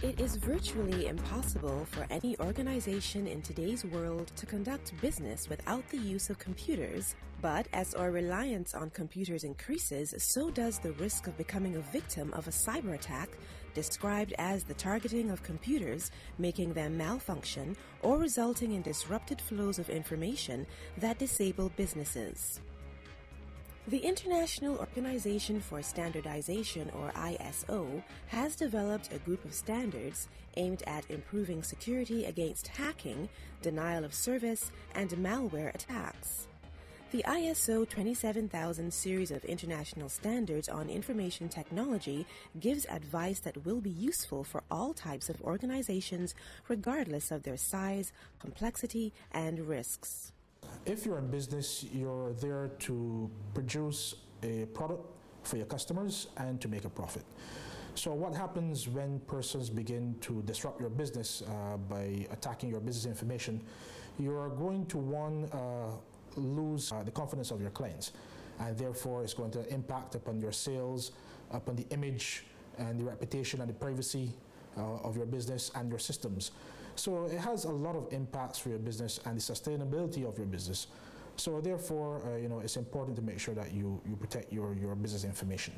It is virtually impossible for any organization in today's world to conduct business without the use of computers, but as our reliance on computers increases, so does the risk of becoming a victim of a cyber attack, described as the targeting of computers, making them malfunction, or resulting in disrupted flows of information that disable businesses. The International Organization for Standardization, or ISO, has developed a group of standards aimed at improving security against hacking, denial of service, and malware attacks. The ISO 27000 series of international standards on information technology gives advice that will be useful for all types of organizations, regardless of their size, complexity, and risks. If you're in business, you're there to produce a product for your customers and to make a profit. So what happens when persons begin to disrupt your business by attacking your business information? You're going to lose the confidence of your clients, and therefore it's going to impact upon your sales, upon the image and the reputation and the privacy of your business and your systems. So it has a lot of impacts for your business and the sustainability of your business. So therefore, it's important to make sure that you protect your business information.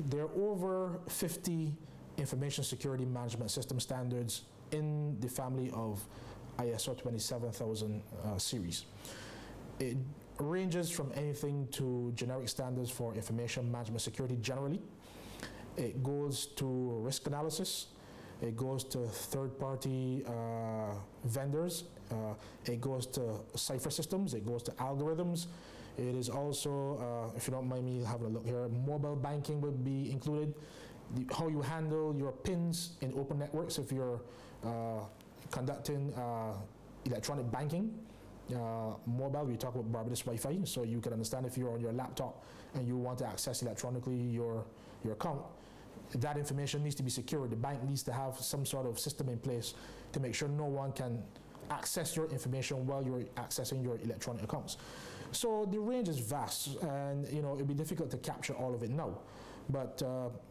There are over 50 information security management system standards in the family of ISO 27000 series. It ranges from anything to generic standards for information management security generally. It goes to risk analysis. It goes to third-party vendors. It goes to cipher systems. It goes to algorithms. It is also, if you don't mind me having a look here, mobile banking would be included. How you handle your PINs in open networks if you're conducting electronic banking. Mobile, we talk about Barbados Wi-Fi, so you can understand if you're on your laptop and you want to access electronically your account. That information needs to be secure. The bank needs to have some sort of system in place to make sure no one can access your information while you're accessing your electronic accounts. So the range is vast, and it'd be difficult to capture all of it now. But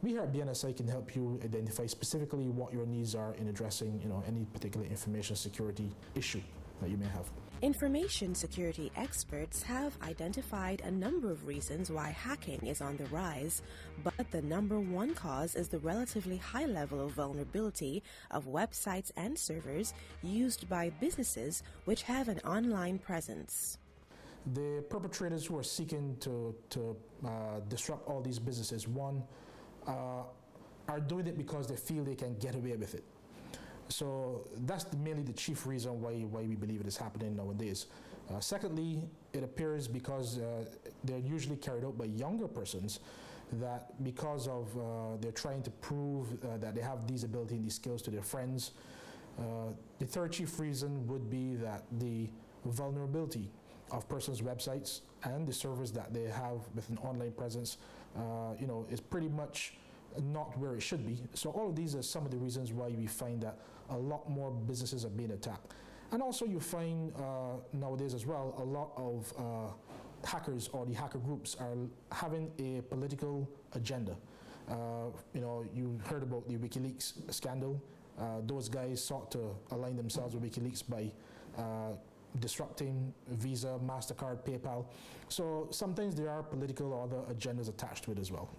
we here at BNSI can help you identify specifically what your needs are in addressing any particular information security issue that you may have. Information security experts have identified a number of reasons why hacking is on the rise, but the number one cause is the relatively high level of vulnerability of websites and servers used by businesses which have an online presence. The perpetrators who are seeking to disrupt all these businesses, one, are doing it because they feel they can get away with it. So that's mainly the chief reason why we believe it is happening nowadays. Secondly, it appears because they're usually carried out by younger persons, that because of they're trying to prove that they have these ability and these skills to their friends. The third chief reason would be that the vulnerability of persons' websites and the servers that they have with an online presence, is pretty much not where it should be. So all of these are some of the reasons why we find that a lot more businesses are being attacked. And also you find nowadays as well, a lot of hackers or the hacker groups are having a political agenda. You heard about the WikiLeaks scandal. Those guys sought to align themselves with WikiLeaks by disrupting Visa, MasterCard, PayPal. So sometimes there are political or other agendas attached to it as well.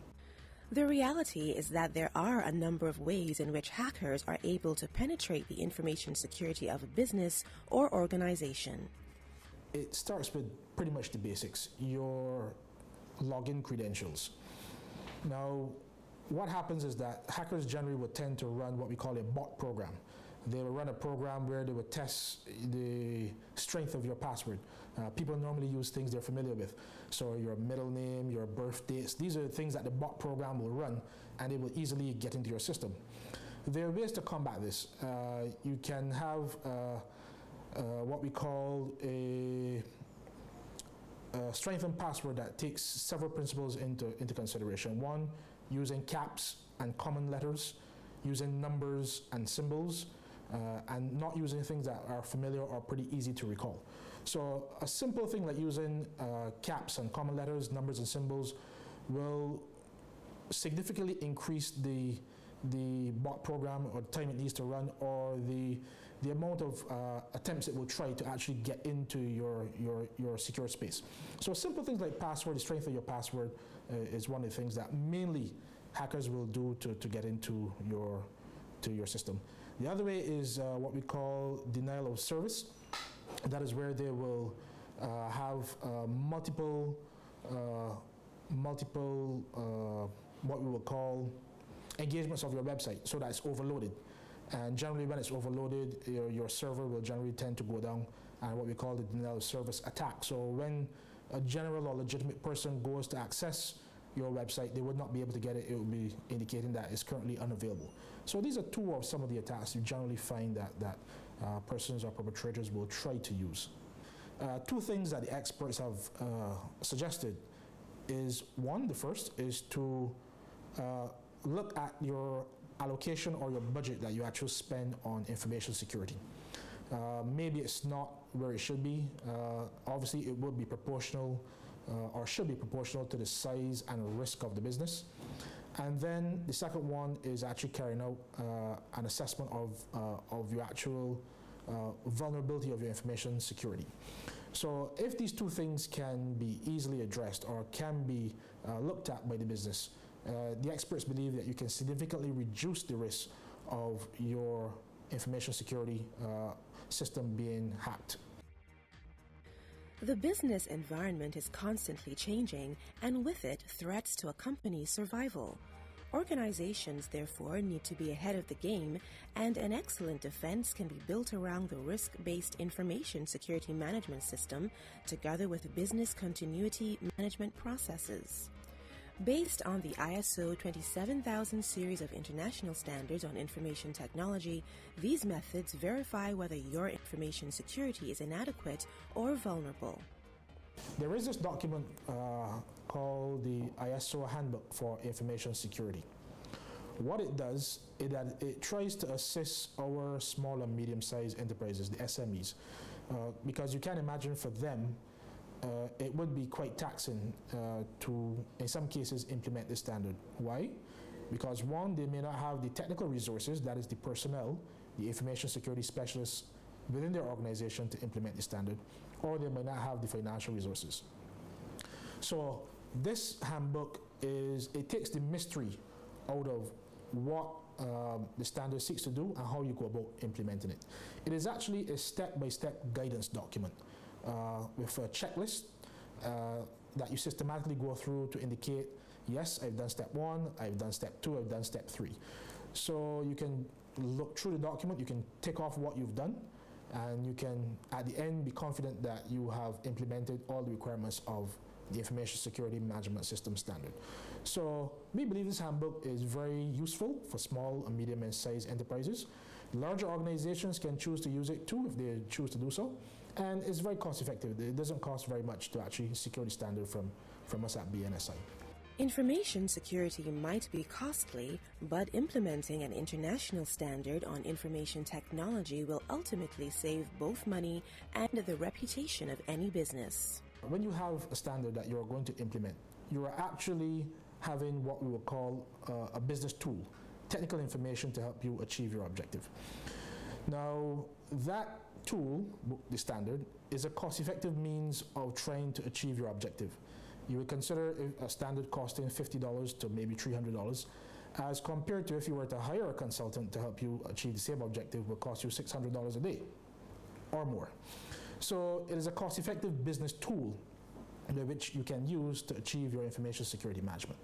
The reality is that there are a number of ways in which hackers are able to penetrate the information security of a business or organization. It starts with pretty much the basics, your login credentials. Now, what happens is that hackers generally would tend to run what we call a bot program. They will run a program where they would test the strength of your password. People normally use things they're familiar with. So your middle name, your birth dates, these are the things that the bot program will run, and it will easily get into your system. There are ways to combat this. You can have what we call a strengthened password that takes several principles into consideration. One, using caps and common letters, using numbers and symbols, and not using things that are familiar or pretty easy to recall. So a simple thing like using caps and common letters, numbers and symbols will significantly increase the the bot program or the time it needs to run, or the amount of attempts it will try to actually get into your secure space. So simple things like password, the strength of your password is one of the things that mainly hackers will do to get into your system. The other way is what we call denial of service. That is where they will have multiple what we will call engagements of your website, so that it's overloaded. And generally when it's overloaded, your server will generally tend to go down, and what we call the denial of service attack. So when a general or legitimate person goes to access your website, they would not be able to get it. It will be indicating that it's currently unavailable. So these are two of some of the attacks you generally find that persons or perpetrators will try to use. Two things that the experts have suggested is, one, the first is to look at your allocation or your budget that you actually spend on information security. Maybe it's not where it should be. Obviously, it would be proportional or should be proportional to the size and risk of the business. And then the second one is actually carrying out an assessment of your actual vulnerability of your information security. So if these two things can be easily addressed or can be looked at by the business, the experts believe that you can significantly reduce the risk of your information security system being hacked. The business environment is constantly changing, and with it, threats to a company's survival. Organizations, therefore, need to be ahead of the game, and an excellent defense can be built around the risk-based information security management system, together with business continuity management processes. Based on the ISO 27000 series of international standards on information technology, these methods verify whether your information security is inadequate or vulnerable. There is this document called the ISO Handbook for Information Security. What it does is that it tries to assist our small and medium-sized enterprises, the SMEs, because you can imagine for them, it would be quite taxing to, in some cases, implement this standard. Why? Because one, they may not have the technical resources, that is the personnel, the information security specialists within their organization to implement the standard, or they may not have the financial resources. So this handbook it takes the mystery out of what the standard seeks to do and how you go about implementing it. It is actually a step-by-step guidance document with a checklist that you systematically go through to indicate, yes, I've done step 1, I've done step 2, I've done step 3. So you can look through the document, you can tick off what you've done, and you can, at the end, be confident that you have implemented all the requirements of the Information Security Management System standard. So we believe this handbook is very useful for small and medium and sized enterprises. Larger organizations can choose to use it too if they choose to do so. And it's very cost effective. It doesn't cost very much to actually secure the standard from us at BNSI. Information security might be costly, but implementing an international standard on information technology will ultimately save both money and the reputation of any business. When you have a standard that you're going to implement, you are actually having what we will call a business tool, technical information to help you achieve your objective. Now, that tool, the standard, is a cost-effective means of trying to achieve your objective. You would consider a standard costing $50 to maybe $300, as compared to if you were to hire a consultant to help you achieve the same objective, would cost you $600 a day or more. So it is a cost-effective business tool which you can use to achieve your information security management.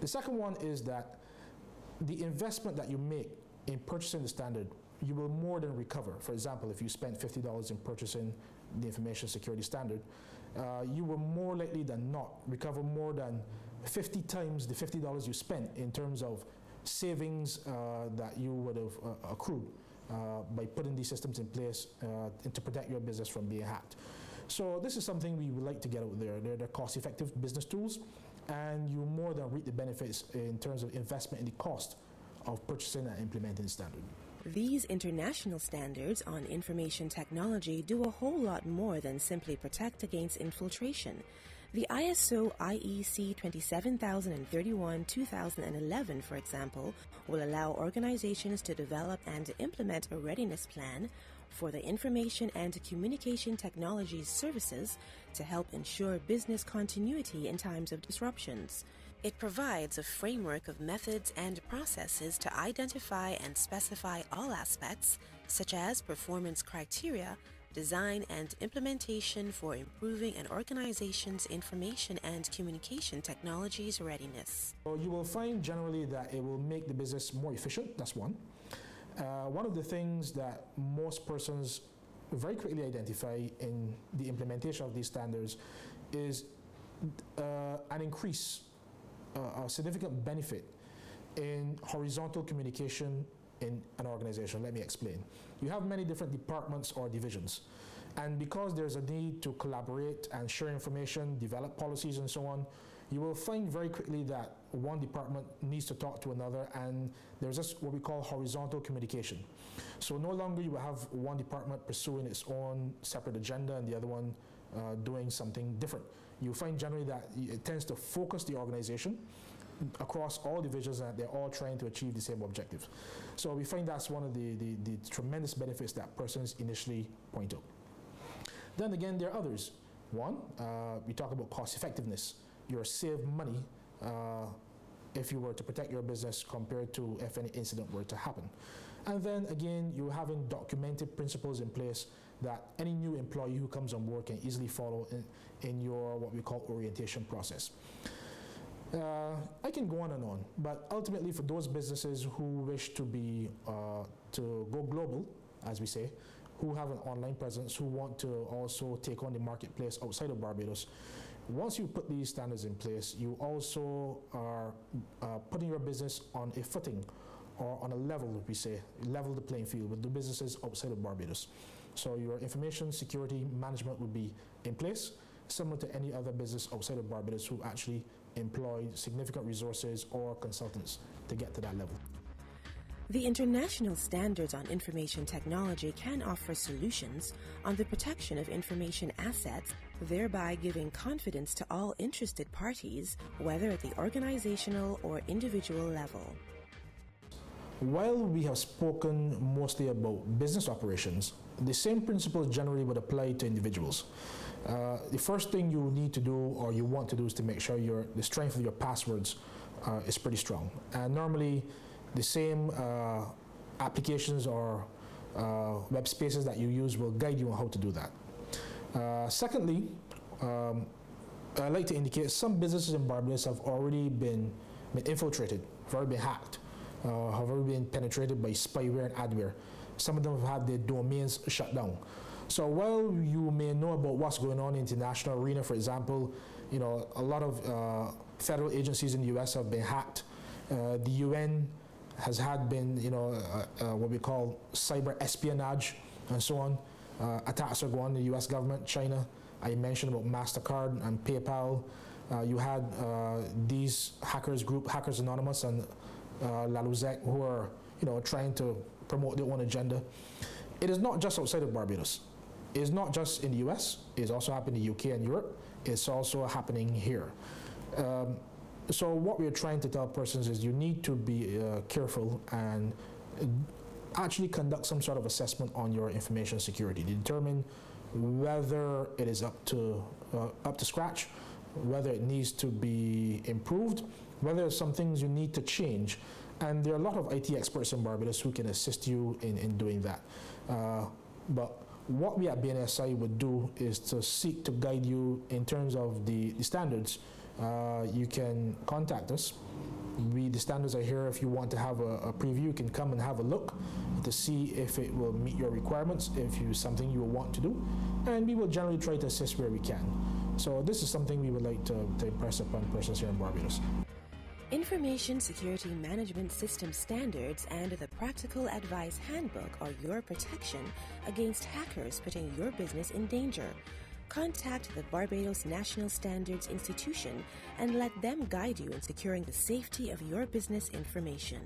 The second one is that the investment that you make in purchasing the standard, you will more than recover. For example, if you spent $50 in purchasing the information security standard, you will more likely than not recover more than 50 times the $50 you spent in terms of savings that you would have accrued by putting these systems in place to protect your business from being hacked. So this is something we would like to get out there. They're cost-effective business tools, and you more than reap the benefits in terms of investment in the cost of purchasing and implementing the standard. These international standards on information technology do a whole lot more than simply protect against infiltration. The ISO IEC 27031-2011, for example, will allow organizations to develop and implement a readiness plan for the information and communication technologies services to help ensure business continuity in times of disruptions. It provides a framework of methods and processes to identify and specify all aspects, such as performance criteria, design and implementation for improving an organization's information and communication technologies readiness. So you will find generally that it will make the business more efficient, that's one. One of the things that most persons very quickly identify in the implementation of these standards is an increase, a significant benefit in horizontal communication in an organization. Let me explain. You have many different departments or divisions, and because there's a need to collaborate and share information, develop policies and so on, you will find very quickly that one department needs to talk to another, and there's just what we call horizontal communication. So no longer you will have one department pursuing its own separate agenda and the other one doing something different. You find generally that it tends to focus the organization across all divisions, and they're all trying to achieve the same objective. So we find that's one of the tremendous benefits that persons initially point out. Then again, there are others. One, we talk about cost effectiveness. You'll save money if you were to protect your business compared to if any incident were to happen. And then again, you're having documented principles in place that any new employee who comes on board can easily follow in your what we call orientation process. I can go on and on, but ultimately for those businesses who wish to be to go global, as we say, who have an online presence, who want to also take on the marketplace outside of Barbados, once you put these standards in place, you also are putting your business on a footing or on a level, we say, level the playing field with the businesses outside of Barbados. So your information security management would be in place, similar to any other business outside of Barbados who actually employ significant resources or consultants to get to that level. The international standards on information technology can offer solutions on the protection of information assets, thereby giving confidence to all interested parties, whether at the organizational or individual level. While we have spoken mostly about business operations, the same principles generally would apply to individuals. The first thing you need to do or you want to do is to make sure the strength of your passwords is pretty strong. And normally the same applications or web spaces that you use will guide you on how to do that. Secondly, I'd like to indicate some businesses in Barbados have already been infiltrated, have already been hacked, have already been penetrated by spyware and adware. Some of them have had their domains shut down. So while you may know about what's going on in the international arena, for example, you know, a lot of federal agencies in the US have been hacked. The UN has been, you know, what we call cyber espionage and so on. Attacks are going on in the US government, China. I mentioned about MasterCard and PayPal. You had these hackers group, Hackers Anonymous and La Luzec, who are, you know, trying to promote their own agenda. It is not just outside of Barbados. It's not just in the US. It's also happening in the UK and Europe. It's also happening here. So what we're trying to tell persons is you need to be careful and actually conduct some sort of assessment on your information security to determine whether it is up to scratch, whether it needs to be improved, whether there's some things you need to change. And there are a lot of IT experts in Barbados who can assist you in doing that. But what we at BNSI would do is to seek to guide you in terms of the standards. You can contact us. The standards are here. If you want to have a preview, you can come and have a look to see if it will meet your requirements, if it's something you will want to do. And we will generally try to assist where we can. So this is something we would like to impress upon persons here in Barbados. Information Security Management System Standards and the Practical Advice Handbook are your protection against hackers putting your business in danger. Contact the Barbados National Standards Institution and let them guide you in securing the safety of your business information.